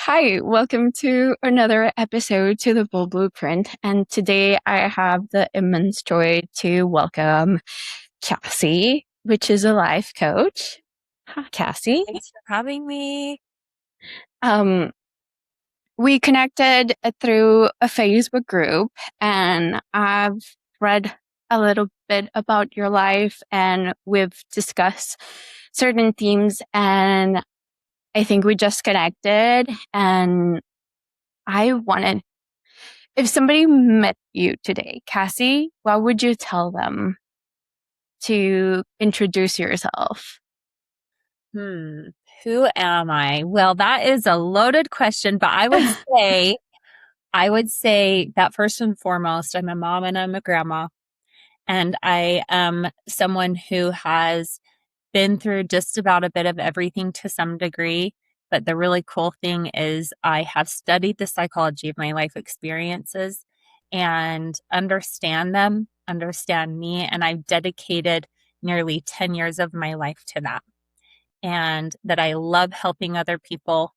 Hi, welcome to another episode to the Bold Blueprint. And today I have the immense joy to welcome Cassie, which is a life coach. Hi, Cassie. Thanks for having me. Um, we connected through a Facebook group, and I've read a little bit about your life, and we've discussed certain themes, and I think we just connected, and I wanted if somebody met you today, Cassie, what would you tell them to introduce yourself? Hmm. Who am I? Well, that is a loaded question, but I would say that first and foremost, I'm a mom and I'm a grandma, and I am someone who has been through just about a bit of everything to some degree. But the really cool thing is I have studied the psychology of my life experiences and understand them, understand me, and I've dedicated nearly 10 years of my life to that. And that I love helping other people.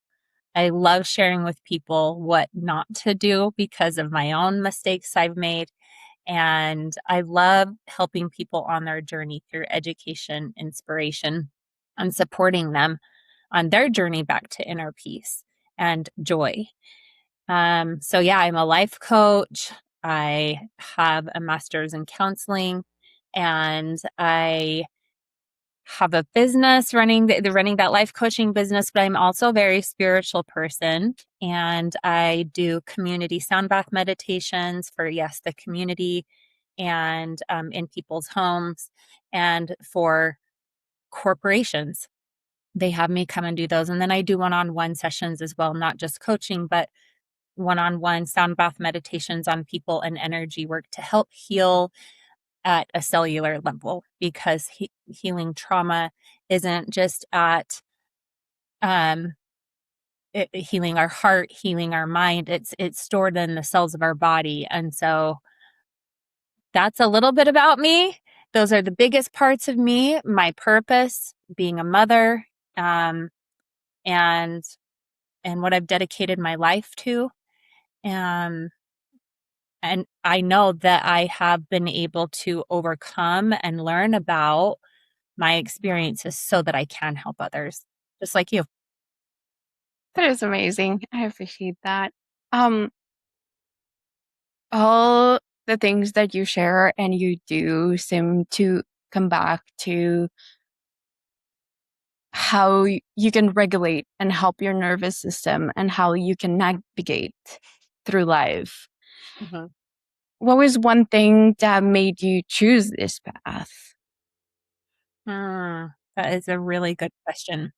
I love sharing with people what not to do because of my own mistakes I've made. And I love helping people on their journey through education, inspiration, and supporting them on their journey back to inner peace and joy. So yeah, I'm a life coach. I have a master's in counseling, and I have a business running that life coaching business, but I'm also a very spiritual person, and I do community sound bath meditations for, yes, the community, and in people's homes, and for corporations. They have me come and do those. And then I do one-on-one sessions as well, not just coaching, but one-on-one sound bath meditations on people and energy work to help heal at a cellular level, because healing trauma isn't just at um, healing our heart, healing our mind. It's stored in the cells of our body, and so that's a little bit about me. Those are the biggest parts of me. My purpose, being a mother, um, and what I've dedicated my life to. Um, and I know that I have been able to overcome and learn about my experiences so that I can help others, just like you. That is amazing. I appreciate that. Um, all the things that you share and you do seem to come back to how you can regulate and help your nervous system and how you can navigate through life. Mhm. What was one thing that made you choose this path? That is a really good question.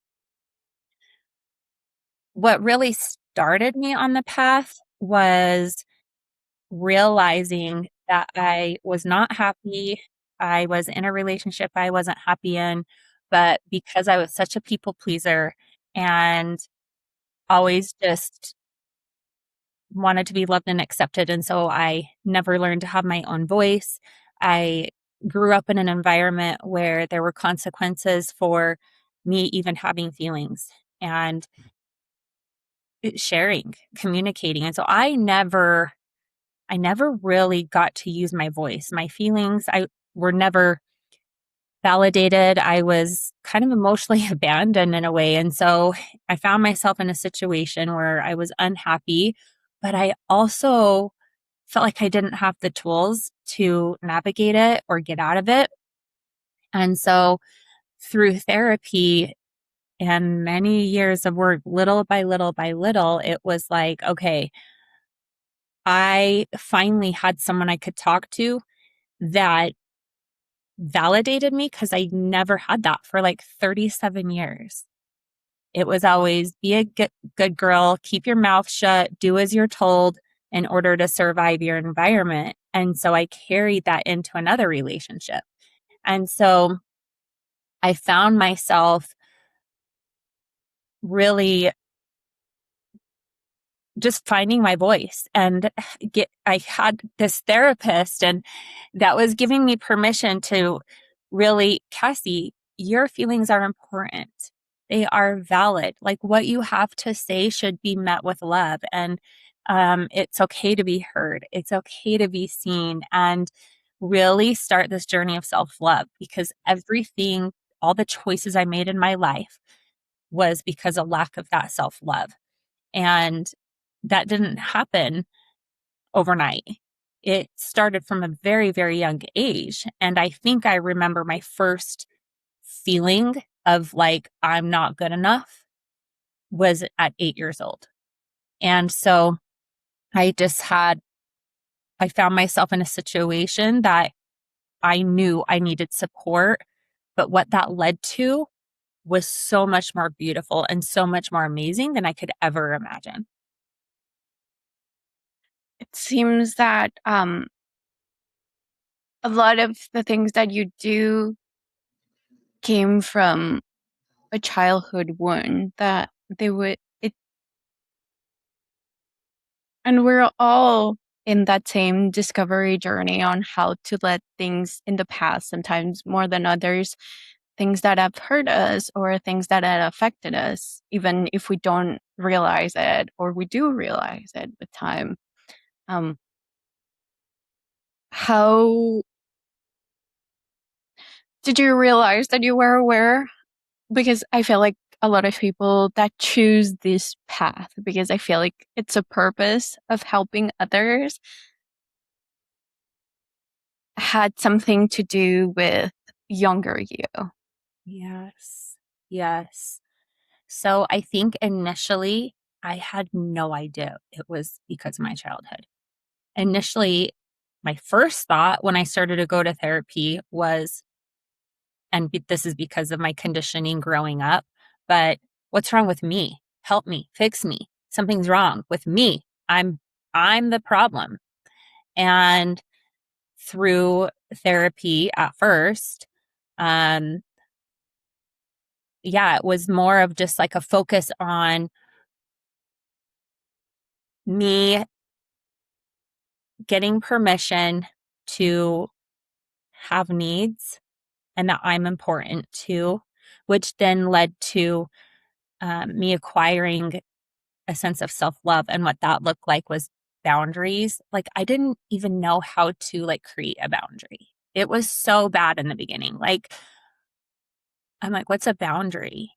What really started me on the path was realizing that I was not happy. I was in a relationship I wasn't happy in, but because I was such a people pleaser and always just wanted to be loved and accepted, and so I never learned to have my own voice. I grew up in an environment where there were consequences for me even having feelings and sharing, communicating. And so I never really got to use my voice. My feelings I were never validated. I was kind of emotionally abandoned in a way. And so I found myself in a situation where I was unhappy, but I also felt like I didn't have the tools to navigate it or get out of it. And so through therapy and many years of work, little by little by little, it was like, okay, I finally had someone I could talk to that validated me, because I never had that for like 37 years. It was always be a good girl, keep your mouth shut, do as you're told in order to survive your environment. And so I carried that into another relationship. And so I found myself really just finding my voice, and I had this therapist, and that was giving me permission to really, Cassie, your feelings are important. They are valid. Like what you have to say should be met with love. And it's okay to be heard. It's okay to be seen and really start this journey of self love because everything, all the choices I made in my life was because of lack of that self love. And that didn't happen overnight. It started from a very, very young age. And I think I remember my first feeling of like, I'm not good enough was at 8 years old. And so I just I found myself in a situation that I knew I needed support. But what that led to was so much more beautiful and so much more amazing than I could ever imagine. It seems that a lot of the things that you do came from a childhood wound that they would it and we're all in that same discovery journey on how to let things in the past, sometimes more than others, things that have hurt us or things that have affected us, even if we don't realize it or we do realize it with time. Um, how did you realize that you were aware? Because I feel like a lot of people that choose this path, because I feel like it's a purpose of helping others, had something to do with younger you. Yes. Yes. So I think initially I had no idea it was because of my childhood. Initially, my first thought when I started to go to therapy was, this is because of my conditioning growing up, but what's wrong with me? Help me, fix me. Something's wrong with me. I'm the problem. And through therapy at first, um, yeah, it was more of just like a focus on me getting permission to have needs and that I'm important too, which then led to me acquiring a sense of self love. And what that looked like was boundaries. Like I didn't even know how to like create a boundary. It was so bad in the beginning. Like, I'm like, what's a boundary?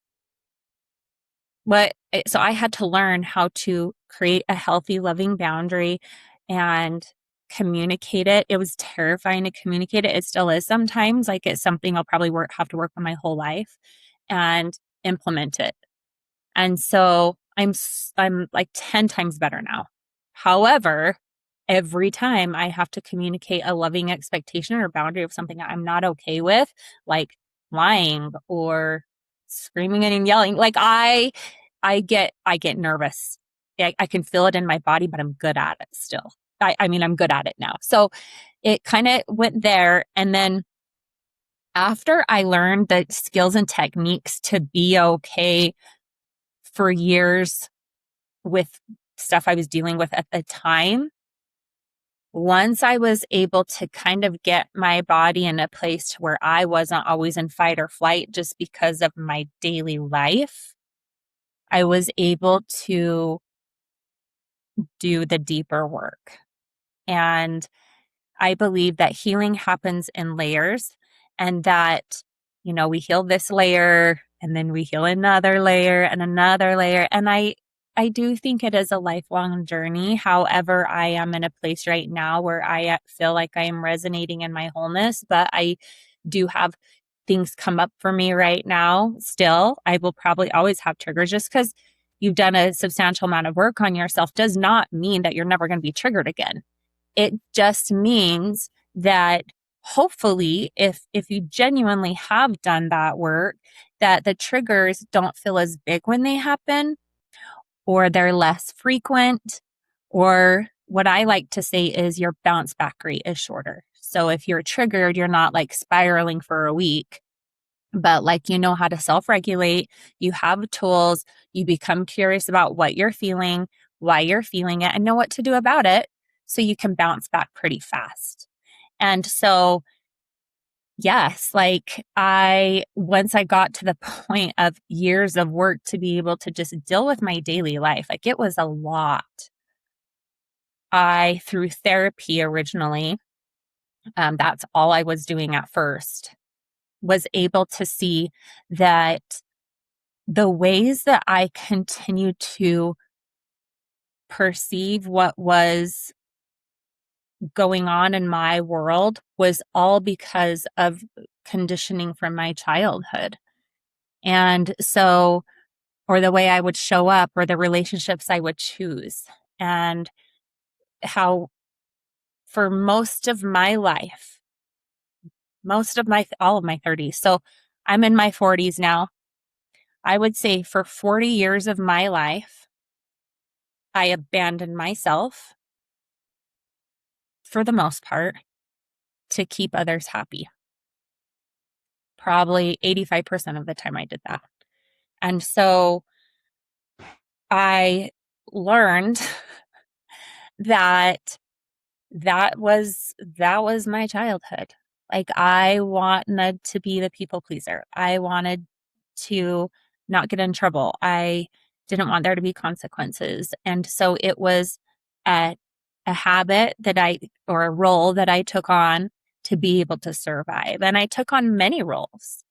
So I had to learn how to create a healthy, loving boundary and communicate it. It was terrifying to communicate it. It still is sometimes. Like it's something I'll probably have to work on my whole life and implement it. And so I'm like 10 times better now. However, every time I have to communicate a loving expectation or boundary of something I'm not okay with, like lying or screaming and yelling, like I get nervous. I can feel it in my body, but I'm good at it still. I mean, I'm good at it now. So it kind of went there. And then after I learned the skills and techniques to be okay for years with stuff I was dealing with at the time, once I was able to kind of get my body in a place where I wasn't always in fight or flight just because of my daily life, I was able to do the deeper work. And I believe that healing happens in layers and that, we heal this layer and then we heal another layer and another layer. And I do think it is a lifelong journey. However, I am in a place right now where I feel like I am resonating in my wholeness, but I do have things come up for me right now. Still, I will probably always have triggers. Just because you've done a substantial amount of work on yourself does not mean that you're never going to be triggered again. It just means that hopefully if you genuinely have done that work, that the triggers don't feel as big when they happen, or they're less frequent, or what I like to say is your bounce back rate is shorter. So if you're triggered, you're not like spiraling for a week, but like you know how to self-regulate, you have tools, you become curious about what you're feeling, why you're feeling it, and know what to do about it so you can bounce back pretty fast. And so yes, like once I got to the point of years of work to be able to just deal with my daily life, like it was a lot. Through therapy originally, that's all I was doing at first, was able to see that the ways that I continued to perceive what was going on in my world was all because of conditioning from my childhood. And so, or the way I would show up, or the relationships I would choose, and how for most of my life, all of my 30s. So I'm in my 40s now. I would say for 40 years of my life, I abandoned myself for the most part to keep others happy. Probably 85% of the time I did that. And so I learned that that was my childhood. Like I wanted to be the people pleaser. I wanted to not get in trouble. I didn't want there to be consequences. And so it was a, a habit or a role that I took on to be able to survive. And I took on many roles.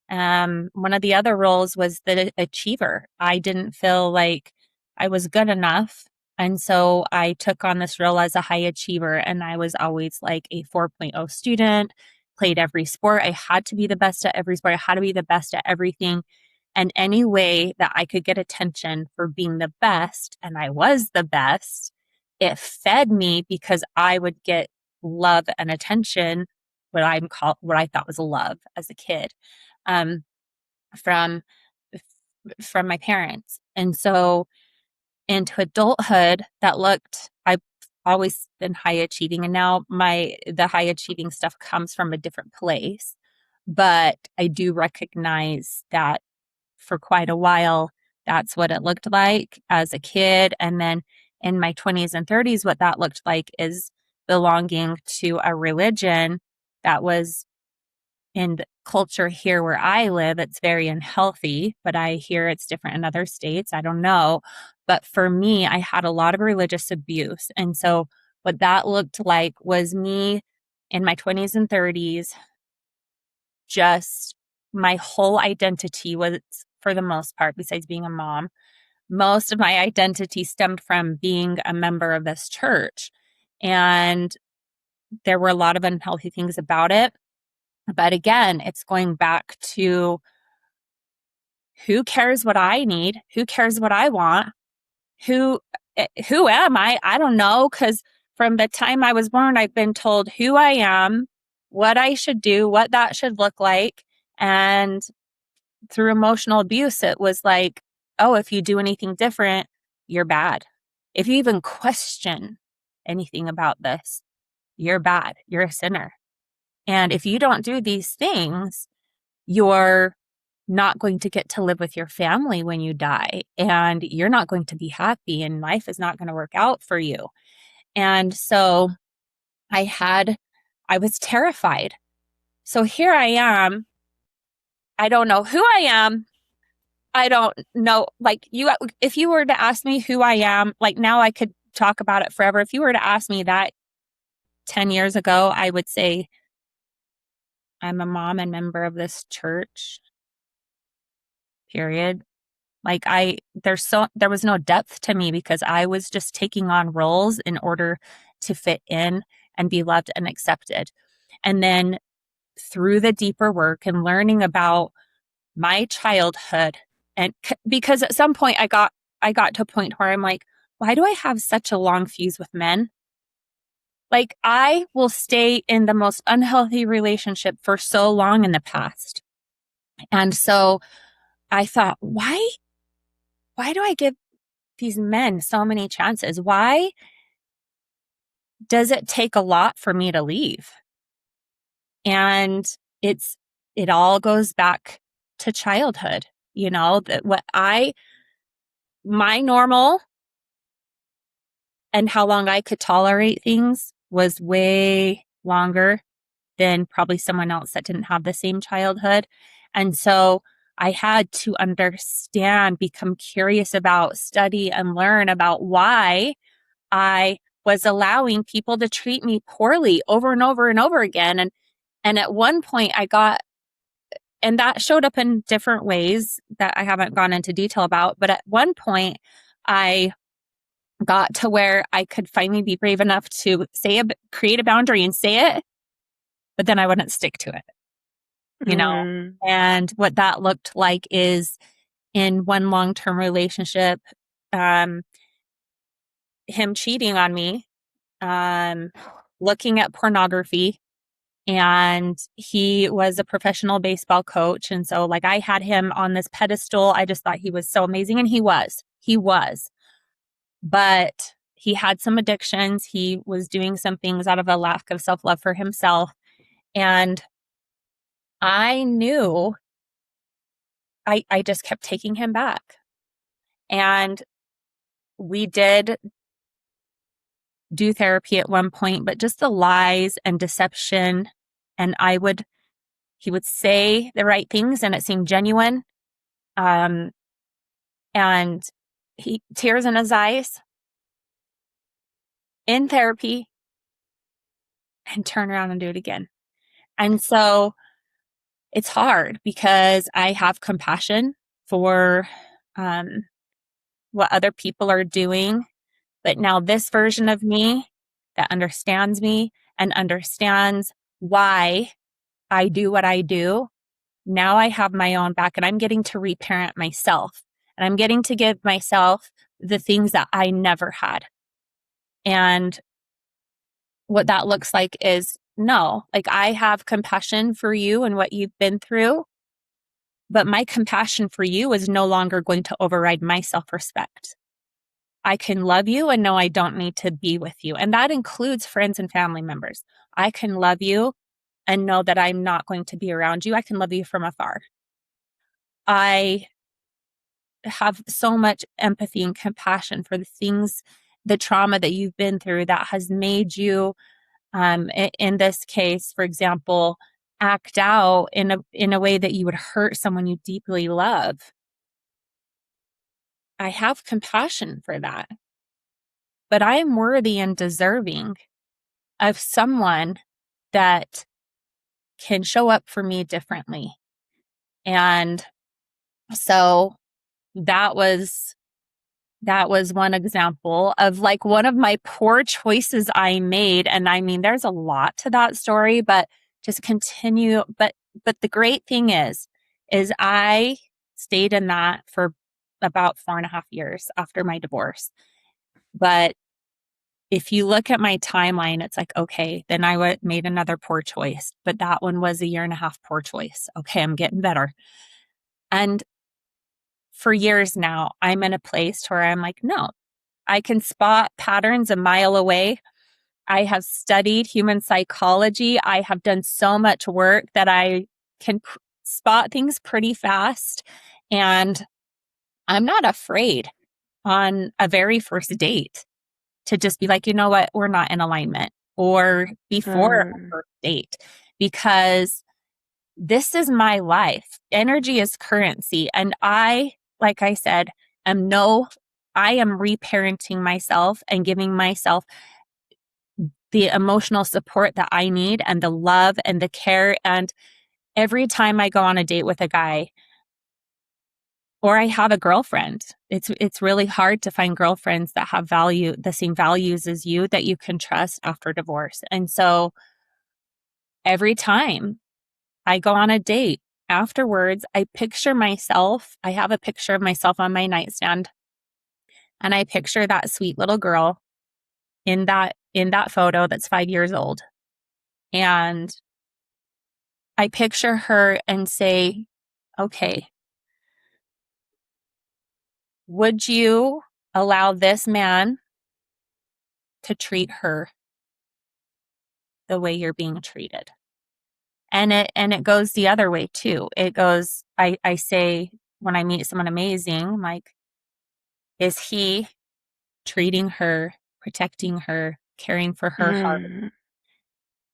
One of the other roles was the achiever. I didn't feel like I was good enough. And so I took on this role as a high achiever, and I was always like a 4.0 student, played every sport. I had to be the best at every sport. I had to be the best at everything. And any way that I could get attention for being the best, and I was the best, it fed me because I would get love and attention, what I thought was love as a kid, um, from from my parents. And so into adulthood, I've always been high achieving, and now the high achieving stuff comes from a different place. But I do recognize that for quite a while, that's what it looked like as a kid. And then in my 20s and 30s, what that looked like is belonging to a religion that was in the culture here where I live. It's very unhealthy, but I hear it's different in other states. I don't know. But for me, I had a lot of religious abuse. And so what that looked like was me in my 20s and 30s, just my whole identity was, for the most part, besides being a mom, most of my identity stemmed from being a member of this church. And there were a lot of unhealthy things about it. But again, it's going back to who cares what I need? Who cares what I want? Who who am I? I don't know, because from the time I was born, I've been told who I am, what I should do, what that should look like. And through emotional abuse, it was like, oh, if you do anything different, you're bad. If you even question anything about this, you're bad. You're a sinner. And if you don't do these things, you're not going to get to live with your family when you die, and you're not going to be happy, and life is not going to work out for you. And so I was terrified. So here I am. I don't know who I am. I don't know, like if you were to ask me who I am, like now I could talk about it forever. If you were to ask me that 10 years ago, I would say I'm a mom and member of this church, period. Like there was no depth to me because I was just taking on roles in order to fit in and be loved and accepted. And then through the deeper work and learning about my childhood, and because at some point I got to a point where I'm like, why do I have such a long fuse with men? Like I will stay in the most unhealthy relationship for so long in the past. And so I thought, why do I give these men so many chances? Why does it take a lot for me to leave? And it all goes back to childhood, that my normal and how long I could tolerate things was way longer been probably someone else that didn't have the same childhood. And so I had to understand, become curious about, study and learn about why I was allowing people to treat me poorly over and over and over again. And at one point I got, and that showed up in different ways that I haven't gone into detail about, but at one point I got to where I could finally be brave enough to create a boundary and say it, but then I wouldn't stick to it, you know? Mm. And what that looked like is in one long-term relationship, him cheating on me, looking at pornography, and he was a professional baseball coach. And so like I had him on this pedestal. I just thought he was so amazing. And he was, but he had some addictions. He was doing some things out of a lack of self-love for himself. And I knew I just kept taking him back. And we did do therapy at one point, but just the lies and deception. And he would say the right things and it seemed genuine. And tears in his eyes in therapy and turn around and do it again. And so it's hard because I have compassion for what other people are doing. But now this version of me that understands me and understands why I do what I do, now I have my own back and I'm getting to reparent myself. And I'm getting to give myself the things that I never had. And what that looks like is no, like I have compassion for you and what you've been through, but my compassion for you is no longer going to override my self-respect. I can love you and know I don't need to be with you. And that includes friends and family members. I can love you and know that I'm not going to be around you. I can love you from afar. I have so much empathy and compassion for the things, the trauma that you've been through that has made you, in this case, for example, act out in a way that you would hurt someone you deeply love. I have compassion for that, but I am worthy and deserving of someone that can show up for me differently. And so that was one example of like one of my poor choices I made. And I mean, there's a lot to that story, but just continue. But the great thing is I stayed in that for about 4.5 years after my divorce. But if you look at my timeline, it's like, okay, then I made another poor choice, but that one was a 1.5 year poor choice. Okay, I'm getting better. And for years now, I'm in a place where I'm like, no, I can spot patterns a mile away. I have studied human psychology. I have done so much work that I can spot things pretty fast. And I'm not afraid on a very first date to just be like, you know what, we're not in alignment, or before a Mm. first date, because this is my life. Energy is currency. And like I said, I am reparenting myself and giving myself the emotional support that I need and the love and the care. And every time I go on a date with a guy or I have a girlfriend, it's really hard to find girlfriends that have the same values as you that you can trust after divorce. And so every time I go on a date, afterwards, I have a picture of myself on my nightstand, and I picture that sweet little girl in that photo that's 5 years old. And I picture her and say, okay, would you allow this man to treat her the way you're being treated? And it goes the other way too. It goes, I say when I meet someone amazing, I'm like, is he treating her, protecting her, caring for her heart Mm.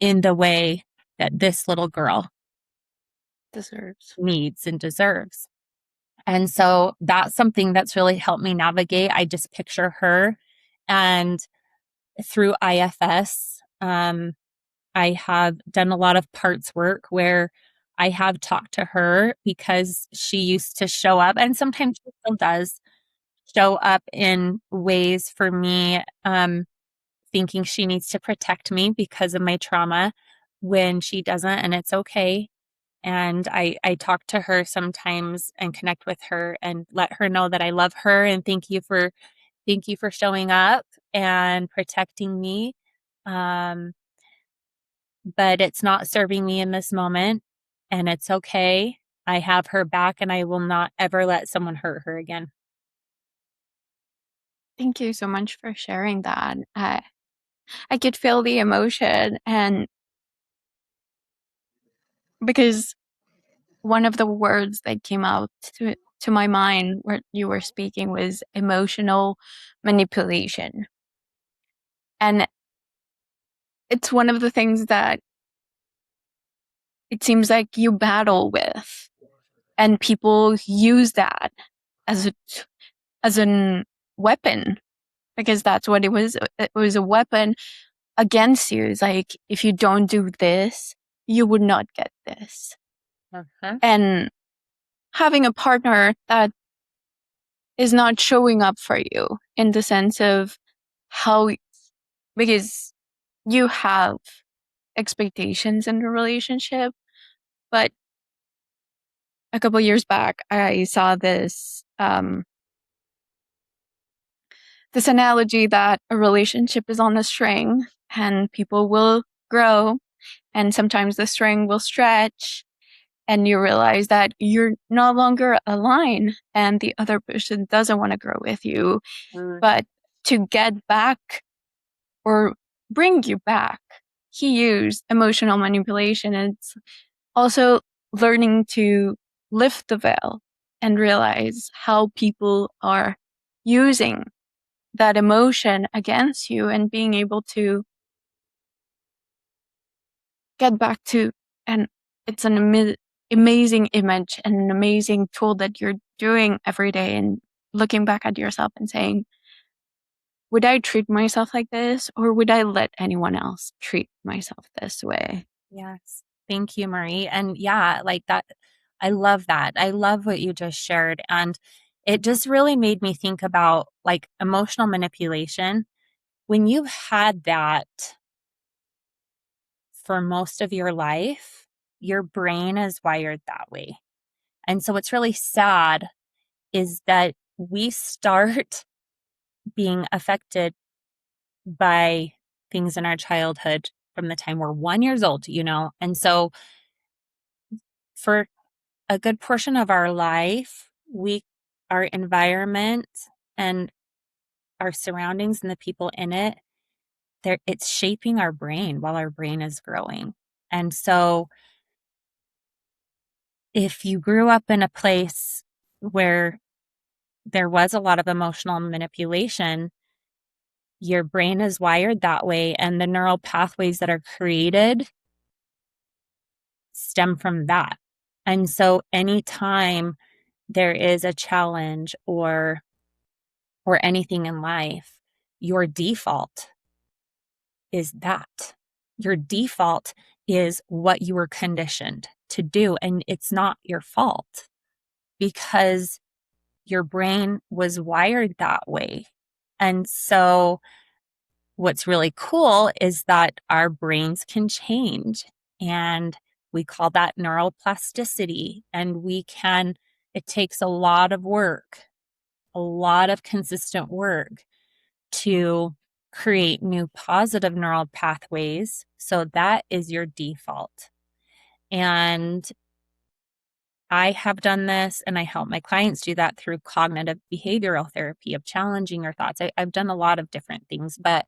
in the way that this little girl Deserves. needs and deserves. And so that's something that's really helped me navigate. I just picture her, and through IFS, I have done a lot of parts work where I have talked to her because she used to show up, and sometimes she still does show up in ways for me, thinking she needs to protect me because of my trauma when she doesn't, and it's okay. And I talk to her sometimes and connect with her and let her know that I love her and thank you for showing up and protecting me. Um, but it's not serving me in this moment, and it's okay. I have her back, and I will not ever let someone hurt her again. Thank you so much for sharing that. I could feel the emotion, and because one of the words that came out to my mind where you were speaking was emotional manipulation. And it's one of the things that it seems like you battle with, and people use that as an weapon, because that's what it was. It was a weapon against you. It's like, if you don't do this, you would not get this. Uh-huh. And having a partner that is not showing up for you in the sense of how, because you have expectations in the relationship, but a couple years back, I saw this analogy that a relationship is on a string, and people will grow, and sometimes the string will stretch, and you realize that you're no longer aligned, and the other person doesn't want to grow with you. Mm. But to get back or bring you back, he used emotional manipulation. And it's also learning to lift the veil and realize how people are using that emotion against you, and being able to get back to, and it's an amazing image and an amazing tool that you're doing every day, and looking back at yourself and saying, would I treat myself like this, or would I let anyone else treat myself this way? Yes. Thank you, Marie. And yeah, like that, I love that. I love what you just shared. And it just really made me think about like emotional manipulation. When you've had that for most of your life, your brain is wired that way. And so what's really sad is that we start being affected by things in our childhood from the time we're 1 years old, you know? And so for a good portion of our life, our environment and our surroundings and the people in it, it's shaping our brain while our brain is growing. And so if you grew up in a place where there was a lot of emotional manipulation, your brain is wired that way, and the neural pathways that are created stem from that. And so anytime there is a challenge or anything in life, your default is that. Your default is what you were conditioned to do, and it's not your fault because your brain was wired that way. And so what's really cool is that our brains can change, and we call that neuroplasticity. And it takes a lot of work, a lot of consistent work to create new positive neural pathways. So that is your default. And I have done this, and I help my clients do that through cognitive behavioral therapy of challenging your thoughts. I've done a lot of different things, but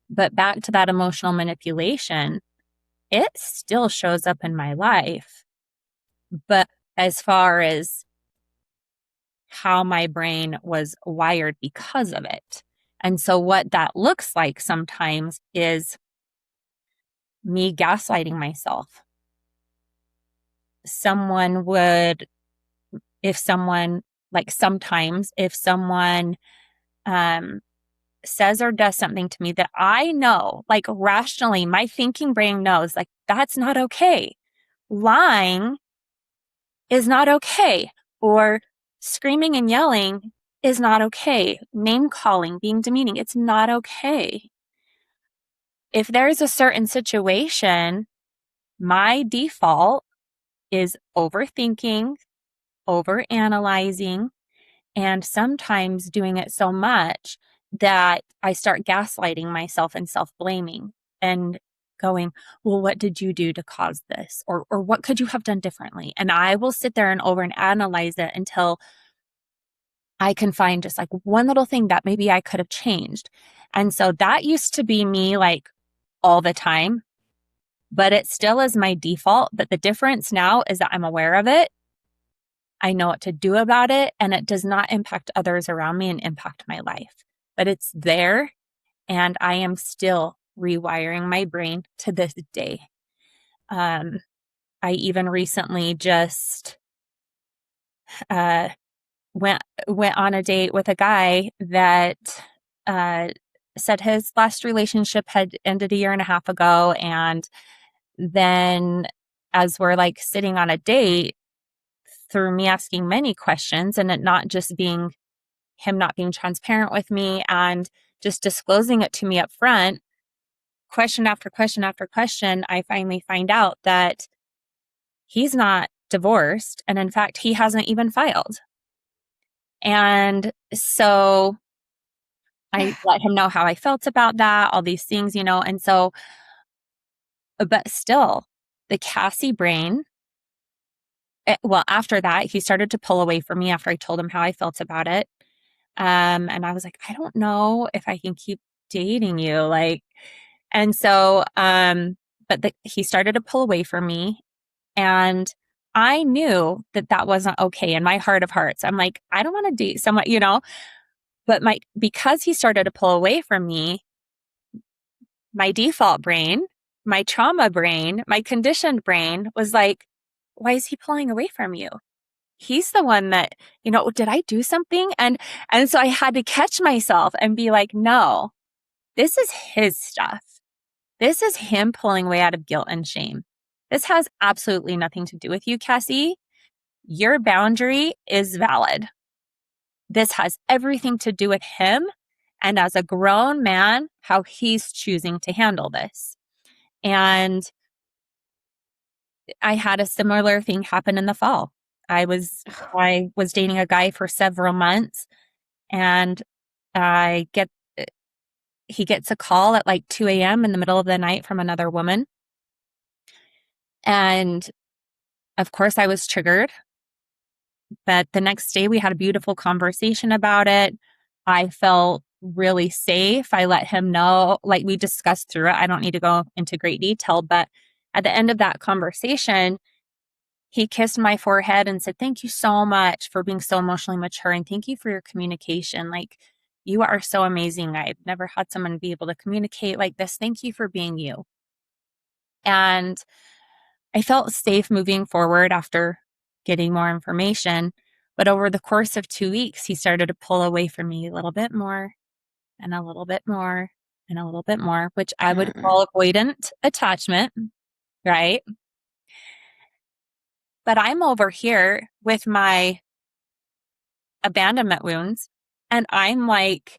back to that emotional manipulation, it still shows up in my life. But as far as how my brain was wired because of it. And so what that looks like sometimes is me gaslighting myself. Someone would, if someone, like sometimes, if someone says or does something to me that I know, like rationally, my thinking brain knows, like, that's not okay. Lying is not okay. Or screaming and yelling is not okay. Name calling, being demeaning, it's not okay. If there's a certain situation, my default is overthinking, overanalyzing, and sometimes doing it so much that I start gaslighting myself and self-blaming and going, well, what did you do to cause this? Or what could you have done differently? And I will sit there and over and analyze it until I can find just like one little thing that maybe I could have changed. And so that used to be me like all the time, but it still is my default. But the difference now is that I'm aware of it. I know what to do about it, and it does not impact others around me and impact my life. But it's there, and I am still rewiring my brain to this day. I even recently just went on a date with a guy that said his last relationship had ended a year and a half ago, and then as we're like sitting on a date, through me asking many questions and it not just being him not being transparent with me and just disclosing it to me up front, question after question after question, I finally find out that he's not divorced. And in fact, he hasn't even filed. And so I let him know how I felt about that, all these things, you know, and so, but still, the Cassie brain, well, after that, he started to pull away from me after I told him how I felt about it. And I was like, I don't know if I can keep dating you. Like, and so, he started to pull away from me, and I knew that that wasn't okay in my heart of hearts. I'm like, I don't want to date someone, you know, but because he started to pull away from me, my default brain, my trauma brain, my conditioned brain was like, why is he pulling away from you? He's the one that, you know, did I do something? And so I had to catch myself and be like, no, this is his stuff. This is him pulling away out of guilt and shame. This has absolutely nothing to do with you, Cassie. Your boundary is valid. This has everything to do with him and as a grown man, how he's choosing to handle this. And I had a similar thing happen in the fall. I was dating a guy for several months, and he gets a call at like 2 a.m. in the middle of the night from another woman. And of course I was triggered, but the next day we had a beautiful conversation about it. I felt really safe. I let him know, like we discussed through it. I don't need to go into great detail, but at the end of that conversation, he kissed my forehead and said, thank you so much for being so emotionally mature, and thank you for your communication. Like, you are so amazing. I've never had someone be able to communicate like this. Thank you for being you. And I felt safe moving forward after getting more information. But over the course of 2 weeks, he started to pull away from me a little bit more and a little bit more and a little bit more, which I would call avoidant attachment, right? But I'm over here with my abandonment wounds, and I'm like,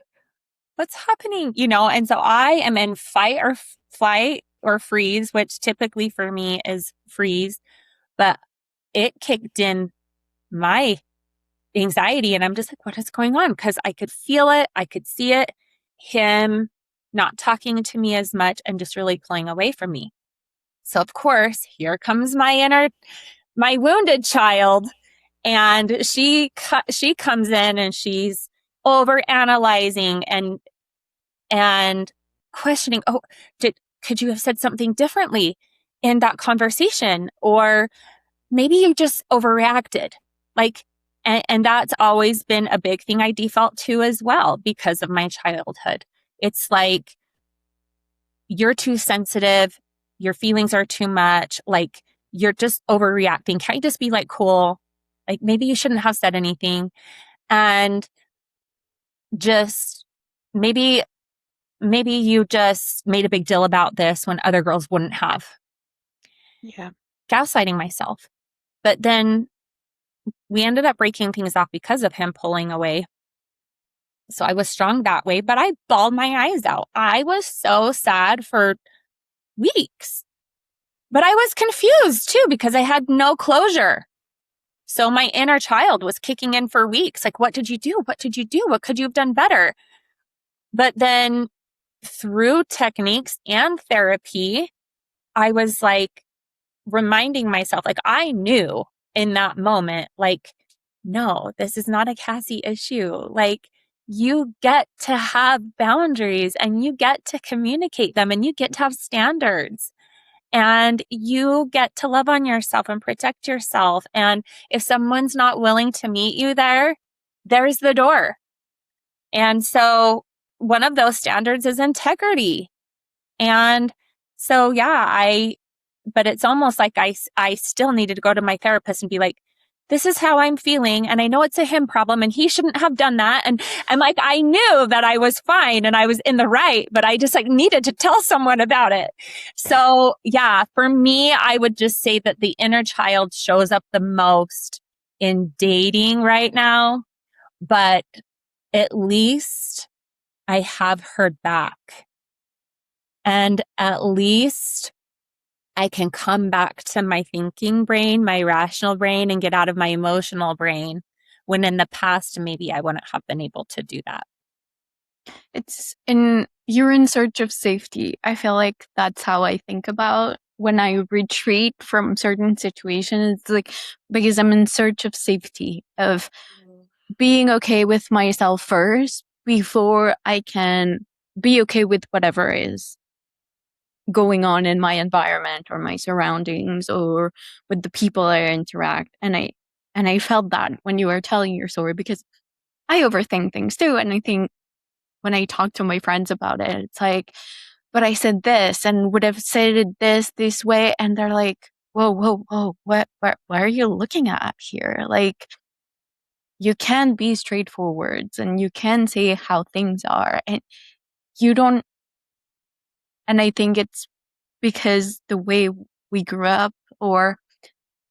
what's happening? You know, and so I am in fight or flight or freeze, which typically for me is freeze, but it kicked in my anxiety, and I'm just like, what is going on? Because I could feel it, I could see it, him not talking to me as much and just really pulling away from me. So of course, here comes my wounded child, and she comes in and she's over analyzing and questioning, oh, could you have said something differently in that conversation? Or maybe you just overreacted. Like, and that's always been a big thing I default to as well because of my childhood. It's like, you're too sensitive. your feelings are too much. Like, you're just overreacting. Can't you just be like cool? Like, maybe you shouldn't have said anything. And just maybe, maybe you just made a big deal about this when other girls wouldn't have. Yeah. Gaslighting myself. But then we ended up breaking things off because of him pulling away. So I was strong that way, but I bawled my eyes out. I was so sad for weeks, but I was confused too because I had no closure. So my inner child was kicking in for weeks. Like, what did you do? What did you do? What could you have done better? But then through techniques and therapy, I was like reminding myself, like, I knew in that moment, like, no, this is not a Cassie issue. Like, you get to have boundaries and you get to communicate them and you get to have standards and you get to love on yourself and protect yourself. And if someone's not willing to meet you there, there's the door. And so one of those standards is integrity. And so, yeah, but it's almost like I still needed to go to my therapist and be like, this is how I'm feeling. And I know it's a him problem and he shouldn't have done that. And I'm like, I knew that I was fine and I was in the right, but I just like needed to tell someone about it. So yeah, for me, I would just say that the inner child shows up the most in dating right now, but at least I have heard back. And at least I can come back to my thinking brain, my rational brain, and get out of my emotional brain when in the past, maybe I wouldn't have been able to do that. You're in search of safety. I feel like that's how I think about when I retreat from certain situations. It's like, because I'm in search of safety, of being okay with myself first before I can be okay with whatever is going on in my environment or my surroundings or with the people I interact. And I felt that when you were telling your story, because I overthink things too. And I think when I talk to my friends about it, it's like, but I said this and would have said it this way. And they're like, whoa, whoa, whoa, what are you looking at here? Like, you can be straightforward and you can say how things are. And you don't, and I think it's because the way we grew up or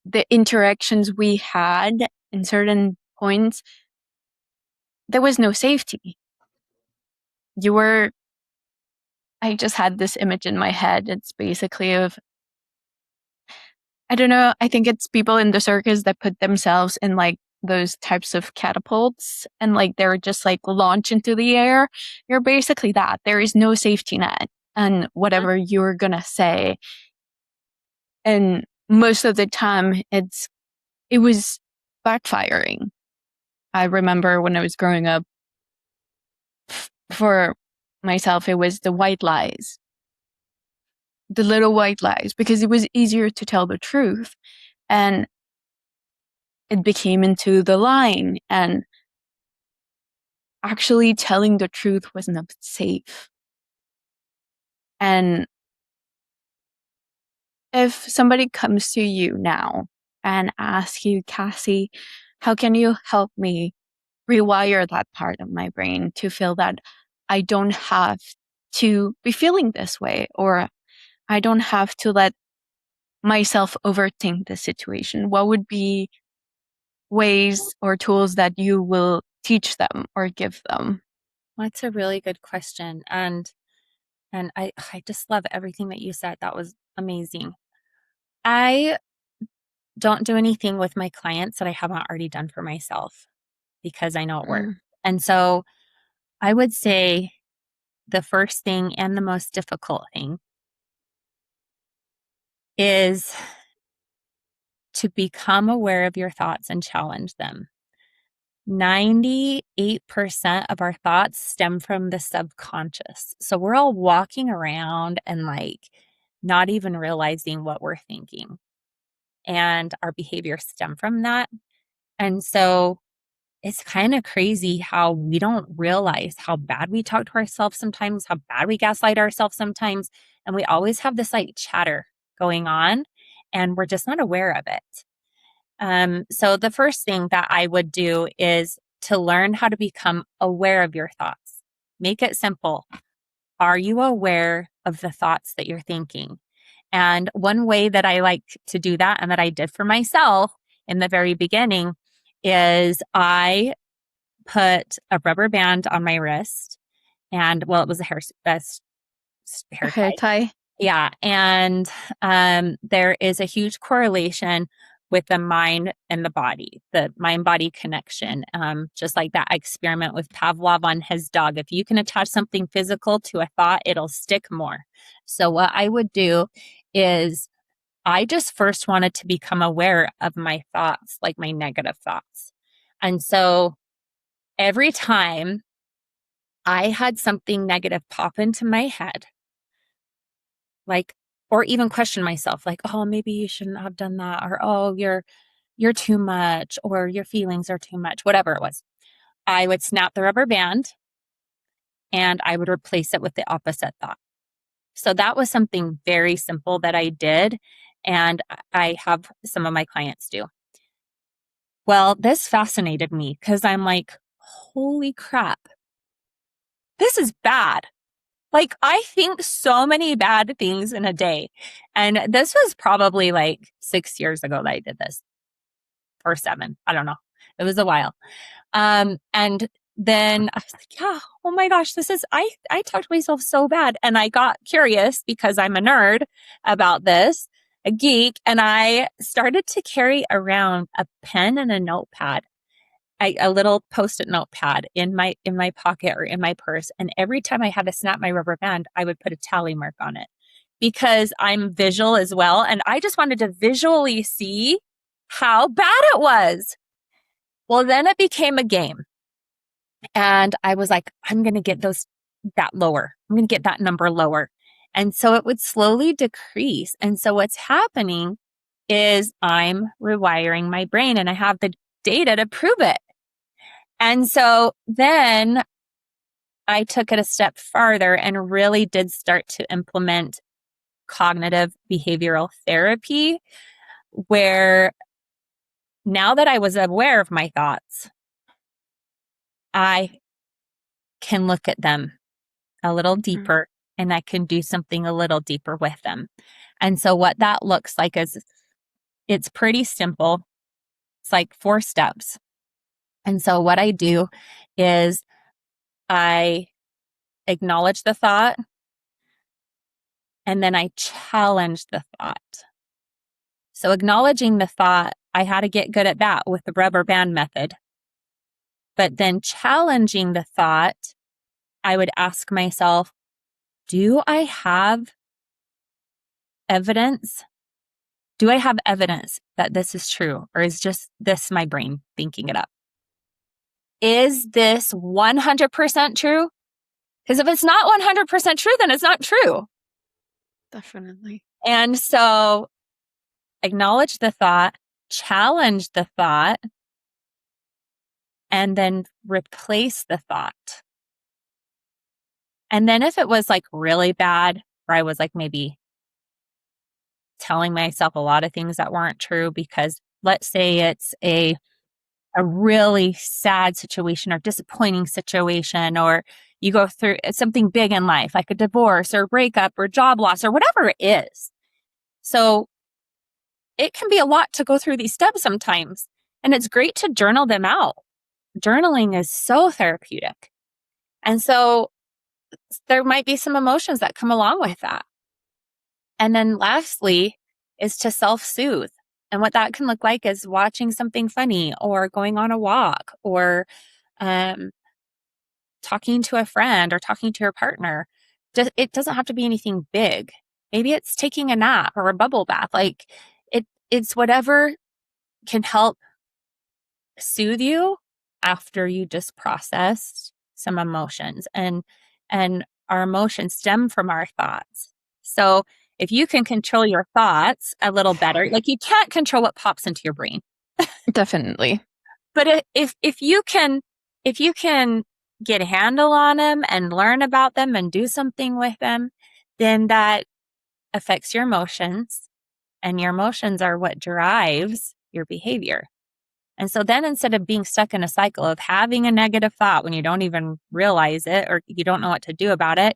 the interactions we had in certain points, there was no safety. You were, I just had this image in my head. It's basically of, I don't know, I think it's people in the circus that put themselves in like those types of catapults and like they're just like launched into the air. You're basically that. There is no safety net and whatever you're gonna say. And most of the time it was backfiring. I remember when I was growing up, for myself, it was the white lies, the little white lies, because it was easier to tell the truth. And it became into the lying, and actually telling the truth was not safe. And if somebody comes to you now and asks you, Cassie, how can you help me rewire that part of my brain to feel that I don't have to be feeling this way, or I don't have to let myself overthink the situation? What would be ways or tools that you will teach them or give them? Well, that's a really good question. And I just love everything that you said. That was amazing. I don't do anything with my clients that I haven't already done for myself because I know it works. Mm. And so I would say the first thing and the most difficult thing is to become aware of your thoughts and challenge them. 98% of our thoughts stem from the subconscious. So we're all walking around and like not even realizing what we're thinking. And our behaviors stem from that. And so it's kind of crazy how we don't realize how bad we talk to ourselves sometimes, how bad we gaslight ourselves sometimes. And we always have this like chatter going on, and we're just not aware of it. So the first thing that I would do is to learn how to become aware of your thoughts. Make it simple. Are you aware of the thoughts that you're thinking? And one way that I like to do that, and that I did for myself in the very beginning, is I put a rubber band on my wrist, and well, it was a hair Hair tie. tie. Yeah. And there is a huge correlation with the mind and the body, the mind body connection. Just like that experiment with Pavlov on his dog. If you can attach something physical to a thought, it'll stick more. So, what I would do is I just first wanted to become aware of my thoughts, like my negative thoughts. And so, every time I had something negative pop into my head, like, or even question myself, like, oh, maybe you shouldn't have done that, or oh, you're too much, or your feelings are too much, whatever it was, I would snap the rubber band and I would replace it with the opposite thought. So that was something very simple that I did, and I have some of my clients do. Well, this fascinated me because I'm like, holy crap, this is bad. Like, I think so many bad things in a day. And this was probably like 6 years ago that I did this, or 7. I don't know. It was a while. And then I was like, yeah, oh my gosh, I talked to myself so bad. And I got curious because I'm a nerd about this, a geek. And I started to carry around a pen and a notepad, a little post-it notepad in my pocket or in my purse. And every time I had to snap my rubber band, I would put a tally mark on it because I'm visual as well. And I just wanted to visually see how bad it was. Well, then it became a game. And I was like, I'm going to get that lower. I'm going to get that number lower. And so it would slowly decrease. And so what's happening is I'm rewiring my brain, and I have the data to prove it. And so then I took it a step farther and really did start to implement cognitive behavioral therapy, where now that I was aware of my thoughts, I can look at them a little deeper, and I can do something a little deeper with them. And so what that looks like is, it's pretty simple. It's like 4 steps. And so what I do is I acknowledge the thought, and then I challenge the thought. So acknowledging the thought, I had to get good at that with the rubber band method. But then challenging the thought, I would ask myself, do I have evidence? Do I have evidence that this is true? Or is just this my brain thinking it up? Is this 100% true? Because if it's not 100% true, then it's not true. Definitely. And so acknowledge the thought, challenge the thought, and then replace the thought. And then if it was like really bad, or I was like maybe telling myself a lot of things that weren't true, because let's say it's a really sad situation or disappointing situation, or you go through something big in life, like a divorce or breakup or job loss or whatever it is. So it can be a lot to go through these steps sometimes. And it's great to journal them out. Journaling is so therapeutic. And so there might be some emotions that come along with that. And then lastly is to self-soothe. And what that can look like is watching something funny, or going on a walk, or talking to a friend, or talking to your partner. It doesn't have to be anything big. Maybe it's taking a nap or a bubble bath. Like it's whatever can help soothe you after you just processed some emotions. And our emotions stem from our thoughts. So if you can control your thoughts a little better, like, you can't control what pops into your brain. Definitely. But if you can, if you can get a handle on them and learn about them and do something with them, then that affects your emotions, and your emotions are what drives your behavior. And so then instead of being stuck in a cycle of having a negative thought when you don't even realize it or you don't know what to do about it,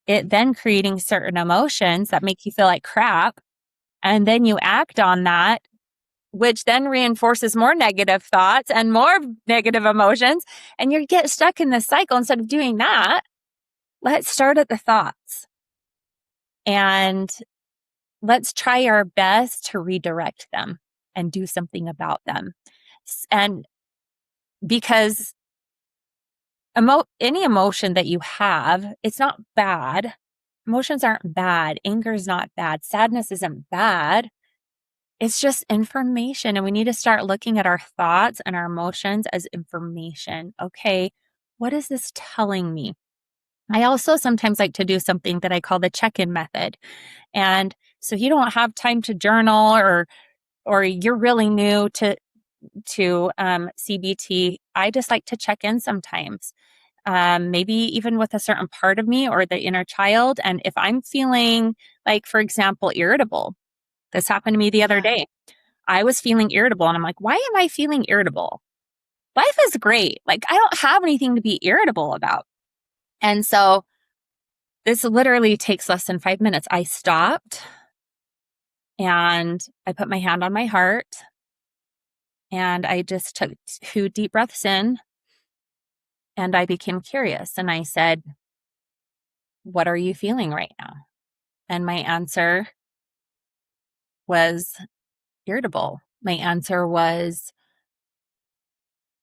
it then creating certain emotions that make you feel like crap. And then you act on that, which then reinforces more negative thoughts and more negative emotions. And you get stuck in this cycle. Instead of doing that, let's start at the thoughts and let's try our best to redirect them and do something about them. And because any emotion that you have, it's not bad. Emotions aren't bad. Anger is not bad. Sadness isn't bad. It's just information. And we need to start looking at our thoughts and our emotions as information. Okay, what is this telling me? I also sometimes like to do something that I call the check-in method. And so if you don't have time to journal or you're really new to CBT, I just like to check in sometimes. Maybe even with a certain part of me or the inner child. And if I'm feeling like, for example, irritable, this happened to me the other day. I was feeling irritable and I'm like, why am I feeling irritable? Life is great. Like, I don't have anything to be irritable about. And so this literally takes less than 5 minutes. I stopped and I put my hand on my heart and I just took 2 deep breaths in and I became curious. And I said, what are you feeling right now? And my answer was irritable. My answer was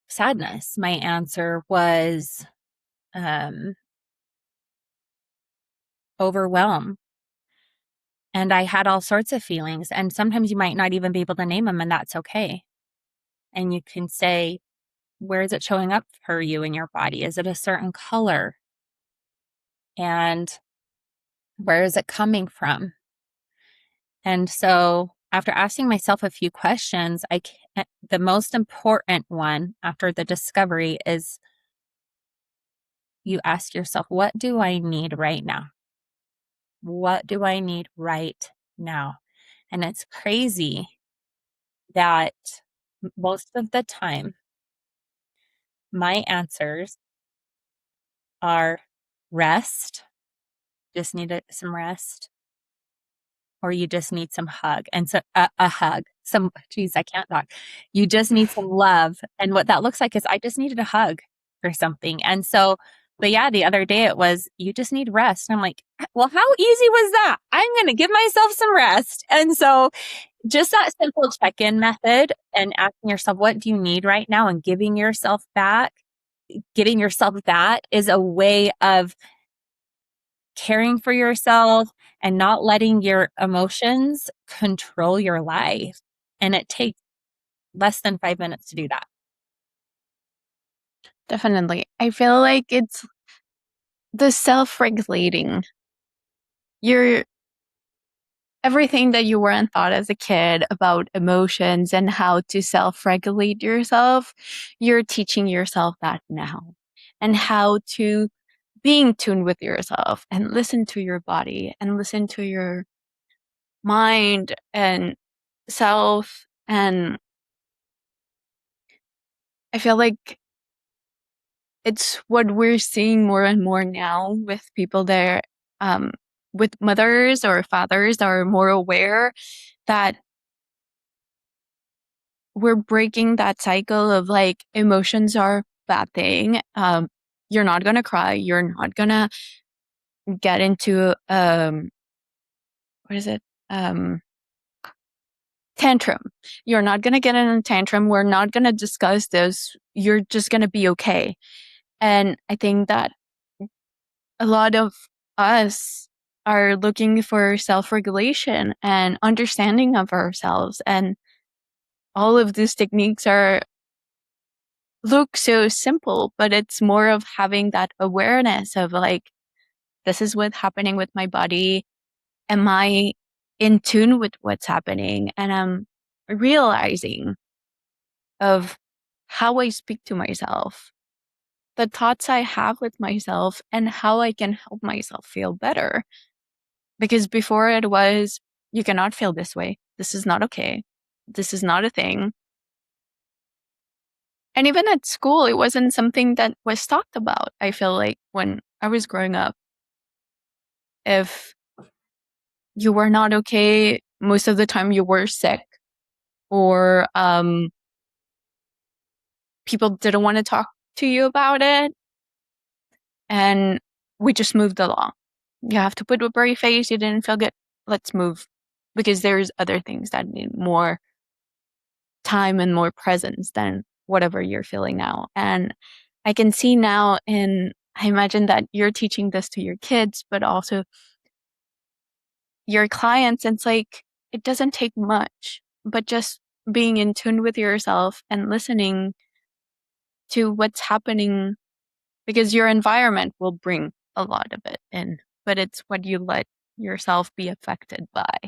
sadness. My answer was overwhelm. And I had all sorts of feelings. And sometimes you might not even be able to name them, and that's okay. And you can say, where is it showing up for you in your body? Is it a certain color? And where is it coming from? And so after asking myself a few questions, the most important one after the discovery is you ask yourself, what do I need right now? What do I need right now? And it's crazy that most of the time, my answers are rest, just need some rest, or you just need some hug. And so a hug, geez, I can't talk. You just need some love. And what that looks like is I just needed a hug or something. And so, but yeah, the other day it was, you just need rest. And I'm like, well, how easy was that? I'm going to give myself some rest. And so just that simple check-in method and asking yourself, what do you need right now? And giving yourself that is a way of caring for yourself and not letting your emotions control your life. And it takes less than 5 minutes to do that. Definitely. I feel like it's the self-regulating. You're everything that you weren't taught as a kid about emotions and how to self-regulate yourself, you're teaching yourself that now. And how to be in tune with yourself and listen to your body and listen to your mind and self. And I feel like it's what we're seeing more and more now with people that with mothers or fathers that are more aware that we're breaking that cycle of like emotions are bad thing. You're not gonna cry. You're not gonna get into what is it? Um, tantrum. You're not gonna get in a tantrum. We're not gonna discuss this. You're just gonna be okay. And I think that a lot of us are looking for self-regulation and understanding of ourselves, and all of these techniques are look so simple, but it's more of having that awareness of like, this is what's happening with my body. Am I in tune with what's happening? And I'm realizing of how I speak to myself, the thoughts I have with myself, and how I can help myself feel better. Because before it was, you cannot feel this way. This is not okay. This is not a thing. And even at school, it wasn't something that was talked about. I feel like when I was growing up, if you were not okay, most of the time you were sick, or people didn't want to talk to you about it, and we just moved along. You have to put a brave face. You didn't feel good. Let's move, because there's other things that need more time and more presence than whatever you're feeling now. And I can see now, and I imagine that you're teaching this to your kids, but also your clients. It's like, it doesn't take much, but just being in tune with yourself and listening to what's happening, because your environment will bring a lot of it in, but it's what you let yourself be affected by.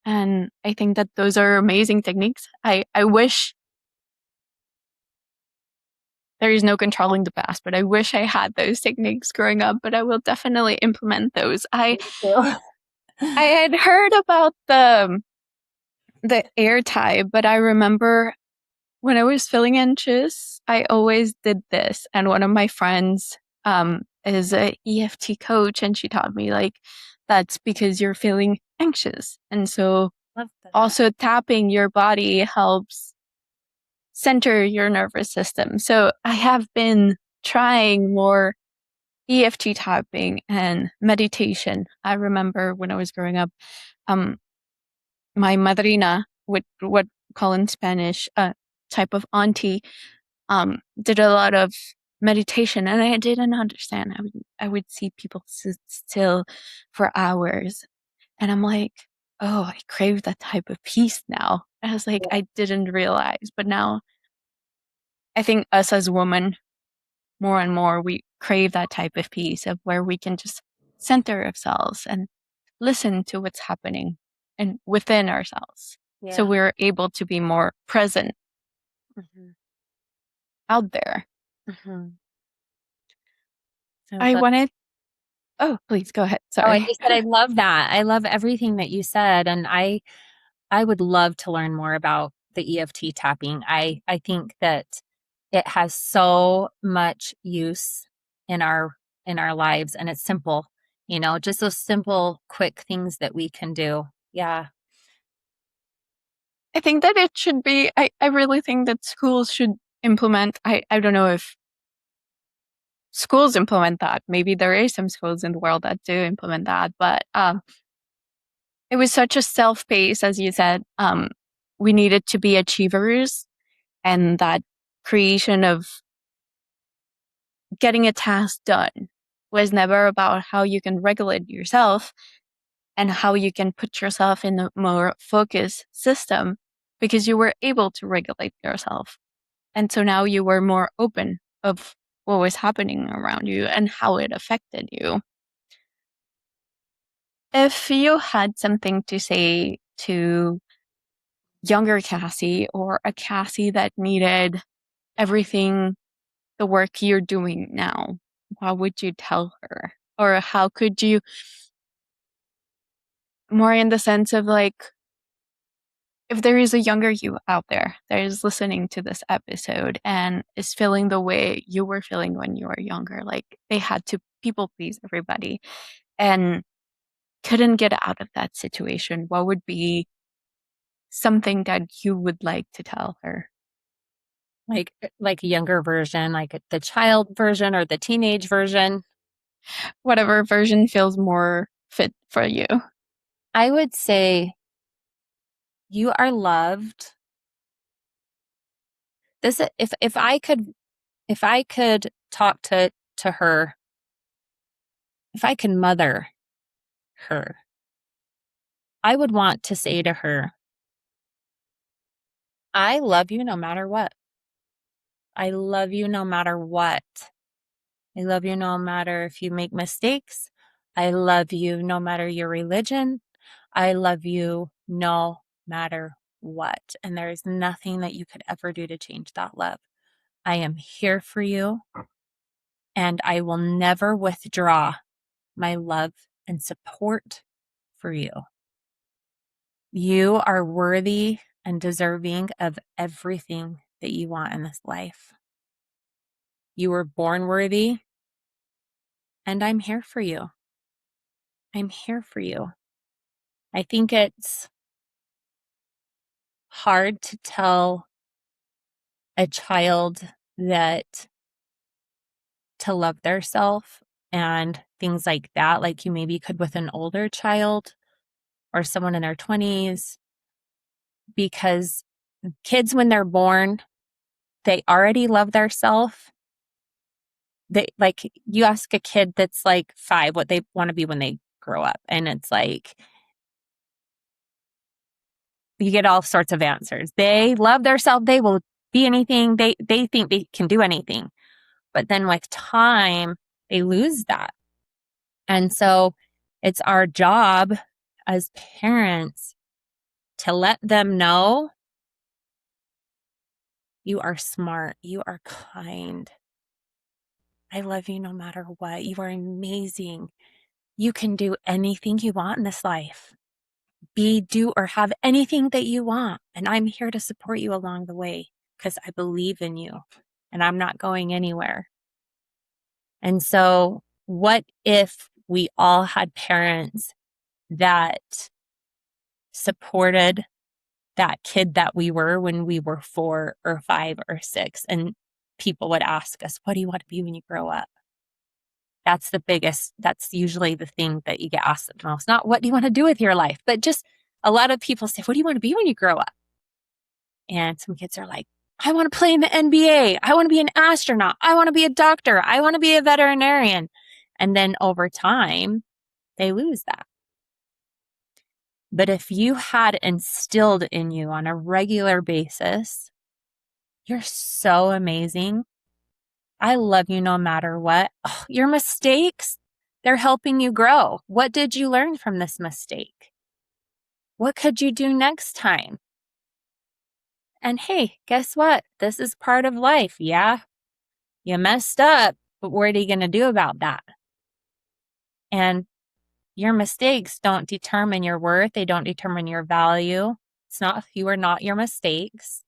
And I think that those are amazing techniques. I wish there is no controlling the past, but I wish I had those techniques growing up, but I will definitely implement those. Me too. I had heard about the air type, but I remember when I was feeling anxious, I always did this. And one of my friends is a EFT coach, and she taught me, like, that's because you're feeling anxious. And so Love that. also tapping your body helps center your nervous system. So I have been trying more EFT tapping and meditation. I remember when I was growing up, um, my madrina, what we call in Spanish, type of auntie, did a lot of meditation, and I didn't understand. I would see people sit still for hours, and I'm like, oh, I crave that type of peace now. I was like, Yeah. I didn't realize, but now I think us as women, more and more, we crave that type of peace of where we can just center ourselves and listen to what's happening and within ourselves. So Yeah. we're able to be more present Hmm. out there. Hmm. So I that, wanted, oh, please go ahead. oh, I Sorry. just said I love that. I love everything that you said, and I would love to learn more about the EFT tapping. I think that it has so much use in our lives, and it's simple, just those simple, quick things that we can do. Yeah. I think that it should be, I really think that schools should implement, I don't know if schools implement that. Maybe there is some schools in the world that do implement that, but it was such a self-paced, as you said. We needed to be achievers, and that creation of getting a task done was never about how you can regulate yourself and how you can put yourself in a more focused system, because you were able to regulate yourself. And so now you were more open of what was happening around you and how it affected you. If you had something to say to younger Cassie, or a Cassie that needed everything, the work you're doing now, what would you tell her? Or how could you, more in the sense of like, if there is a younger you out there that is listening to this episode and is feeling the way you were feeling when you were younger, like they had to people please everybody and couldn't get out of that situation, what would be something that you would like to tell her? Like a younger version, like the child version or the teenage version. Whatever version feels more fit for you. I would say you are loved. This if I could talk to her, if I could mother her, I would want to say to her, I love you no matter what. I love you no matter what. I love you no matter if you make mistakes. I love you no matter your religion. I love you no matter what. And there's nothing that you could ever do to change that love. I am here for you, and I will never withdraw my love and support for you. You are worthy and deserving of everything that you want in this life. You were born worthy, and I'm here for you. I'm here for you. I think it's hard to tell a child that to love their self and things like that, like you maybe could with an older child or someone in their 20s, because kids, when they're born, they already love their self. They, like, you ask a kid that's like 5 what they want to be when they grow up, and it's like you get all sorts of answers. They love their self. They will be anything. They think they can do anything. But then with time, they lose that. And so it's our job as parents to let them know you are smart, you are kind. I love you no matter what. You are amazing. You can do anything you want in this life. Be, do, or have anything that you want. And I'm here to support you along the way because I believe in you and I'm not going anywhere. And so, what if we all had parents that supported that kid that we were when we were 4 or 5 or 6? And people would ask us, what do you want to be when you grow up? That's usually the thing that you get asked the most. Not what do you want to do with your life, but just a lot of people say, what do you want to be when you grow up? And some kids are like, I want to play in the NBA. I want to be an astronaut. I want to be a doctor. I want to be a veterinarian. And then over time, they lose that. But if you had instilled in you on a regular basis, you're so amazing. I love you no matter what. Oh, your mistakes, they're helping you grow. What did you learn from this mistake? What could you do next time? And hey, guess what? This is part of life. Yeah, you messed up, but what are you going to do about that? And your mistakes don't determine your worth. They don't determine your value. You are not your mistakes.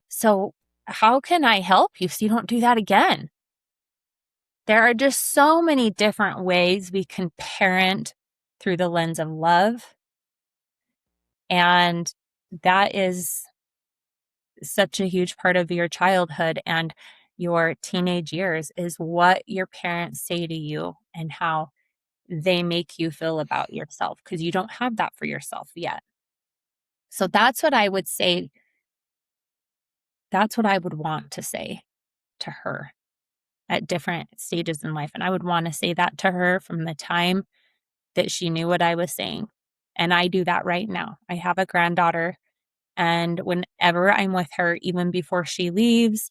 So how can I help you so you don't do that again? There are just so many different ways we can parent through the lens of love. And that is such a huge part of your childhood and your teenage years, is what your parents say to you and how they make you feel about yourself, because you don't have that for yourself yet. So that's what I would say. That's what I would want to say to her at different stages in life. And I would want to say that to her from the time that she knew what I was saying. And I do that right now. I have a granddaughter, and whenever I'm with her, even before she leaves,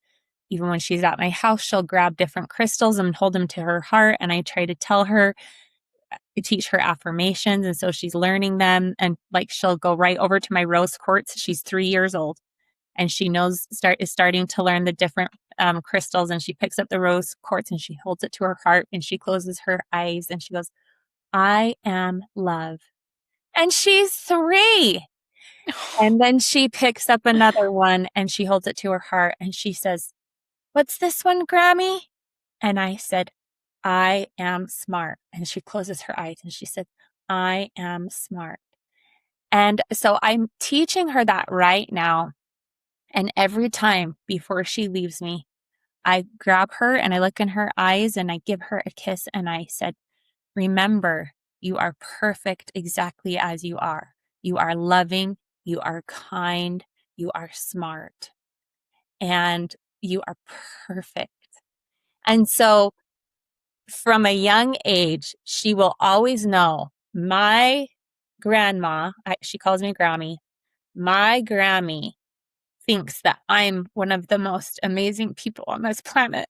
even when she's at my house, she'll grab different crystals and hold them to her heart. And I try to tell her, teach her affirmations. And so she's learning them. And like, she'll go right over to my rose quartz. She's 3 years old, and she is starting to learn the different crystals. And she picks up the rose quartz and she holds it to her heart and she closes her eyes and she goes, I am love. And she's 3. And then she picks up another one and she holds it to her heart and she says, what's this one, Grammy? And I said, I am smart. And she closes her eyes and she said, I am smart. And so I'm teaching her that right now. And every time before she leaves me, I grab her and I look in her eyes and I give her a kiss and I said, remember, you are perfect exactly as you are. You are loving, you are kind, you are smart, and you are perfect. And so from a young age, she will always know my grandma, she calls me Grammy, my Grammy thinks that I'm one of the most amazing people on this planet.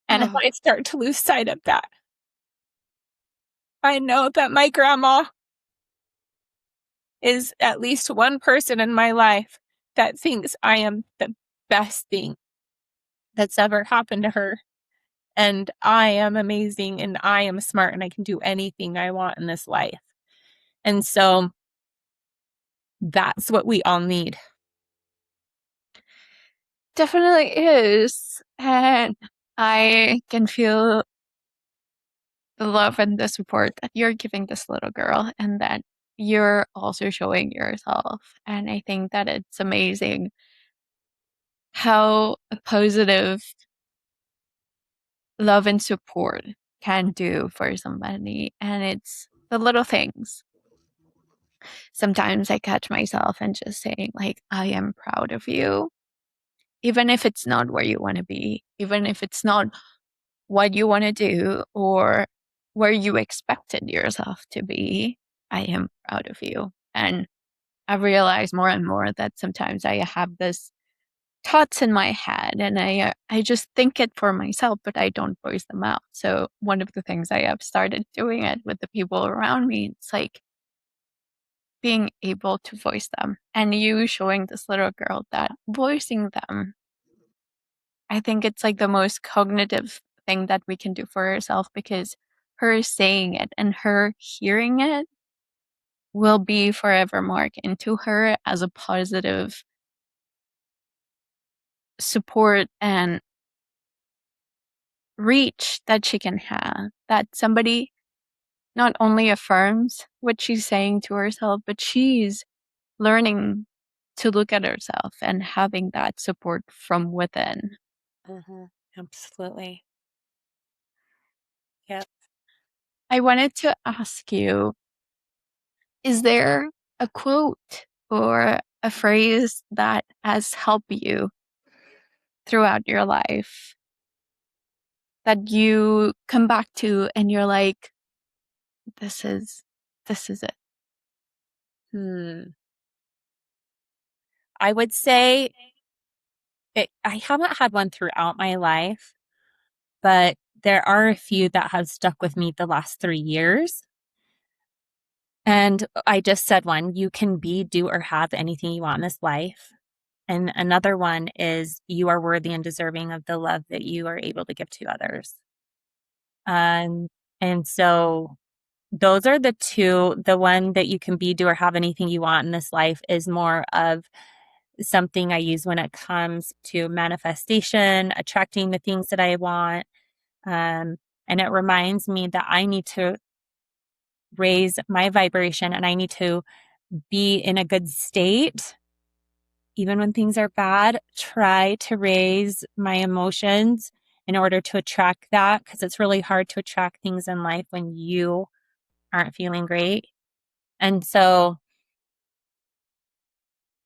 And if Oh, I start to lose sight of that, I know that my grandma is at least one person in my life that thinks I am the best thing that's ever happened to her. And I am amazing and I am smart and I can do anything I want in this life. And so that's what we all need. Definitely is. And I can feel the love and the support that you're giving this little girl and that you're also showing yourself. And I think that it's amazing how a positive love and support can do for somebody. And it's the little things. Sometimes I catch myself and just saying, like, I am proud of you, even if it's not where you want to be, even if it's not what you want to do or where you expected yourself to be. I am proud of you. And I realize more and more that sometimes I have this thoughts in my head and I just think it for myself, but I don't voice them out. So one of the things I have started doing it with the people around me, it's like being able to voice them and you showing this little girl that voicing them. I think it's like the most cognitive thing that we can do for ourselves because her saying it and her hearing it will be forever marked into her as a positive support and reach that she can have. That somebody not only affirms what she's saying to herself, but she's learning to look at herself and having that support from within. Mm-hmm. Absolutely. Yeah. I wanted to ask you, is there a quote or a phrase that has helped you throughout your life that you come back to and you're like, this is it? I would say I haven't had one throughout my life, but there are a few that have stuck with me the last 3 years. And I just said one, you can be, do, or have anything you want in this life. And another one is you are worthy and deserving of the love that you are able to give to others. Um, and so those are the two. The one that you can be, do, or have anything you want in this life is more of something I use when it comes to manifestation, attracting the things that I want. And it reminds me that I need to raise my vibration and I need to be in a good state. Even when things are bad, try to raise my emotions in order to attract that because it's really hard to attract things in life when you aren't feeling great. And so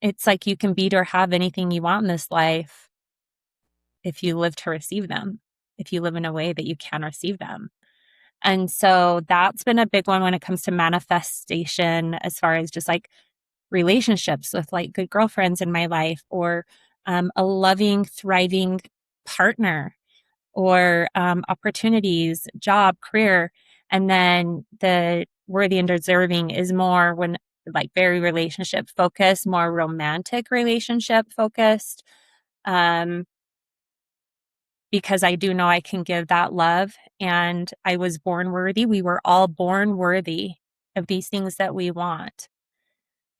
it's like you can beat or have anything you want in this life if you live to receive them, if you live in a way that you can receive them. And so that's been a big one when it comes to manifestation, as far as just like relationships with like good girlfriends in my life or a loving, thriving partner or opportunities, job, career. And then the worthy and deserving is more when like very relationship focused, more romantic relationship focused. Because I do know I can give that love and I was born worthy. We were all born worthy of these things that we want.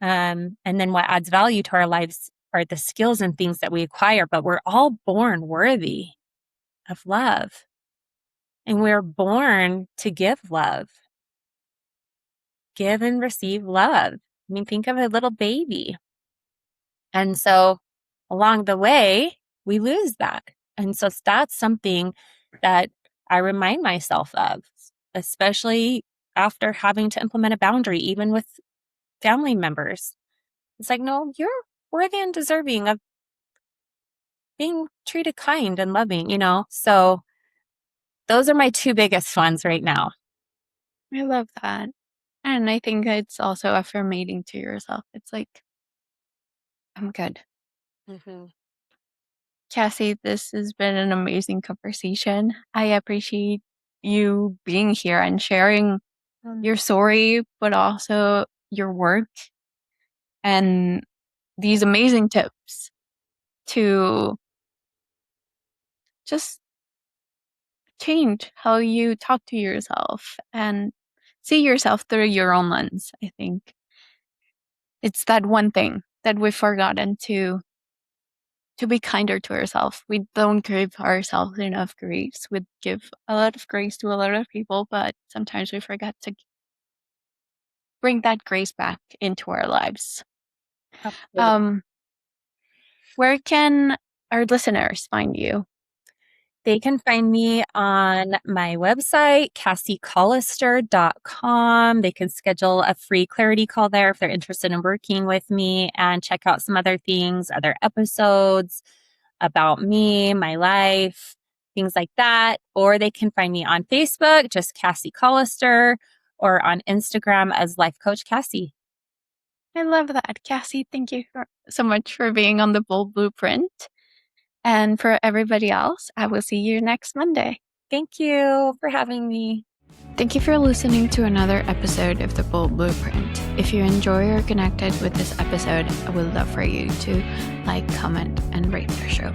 And then what adds value to our lives are the skills and things that we acquire, but we're all born worthy of love. And we're born to give love, give and receive love. I mean, think of a little baby. And so along the way, we lose that. And so that's something that I remind myself of, especially after having to implement a boundary, even with family members. It's like, no, you're worthy and deserving of being treated kind and loving, you know? So those are my two biggest ones right now. I love that. And I think it's also affirming to yourself. It's like, I'm good. Mm-hmm. Cassie, this has been an amazing conversation. I appreciate you being here and sharing your story, but also your work and these amazing tips to just change how you talk to yourself and see yourself through your own lens. I think it's that one thing that we've forgotten to be kinder to ourselves. We don't give ourselves enough grace. We give a lot of grace to a lot of people, but sometimes we forget to bring that grace back into our lives. Absolutely. Where can our listeners find you? They can find me on my website, cassiecallister.com. They can schedule a free clarity call there if they're interested in working with me and check out some other things, other episodes about me, my life, things like that. Or they can find me on Facebook, just Cassie Callister, or on Instagram as Life Coach Cassie. I love that. Cassie, thank you so much for being on the Bold Blueprint. And for everybody else, I will see you next Monday. Thank you for having me. Thank you for listening to another episode of the Bold Blueprint. If you enjoy or connected with this episode, I would love for you to like, comment, and rate the show.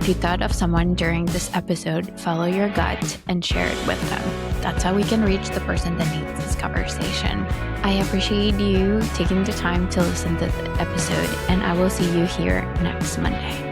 If you thought of someone during this episode, follow your gut and share it with them. That's how we can reach the person that needs this conversation. I appreciate you taking the time to listen to the episode, and I will see you here next Monday.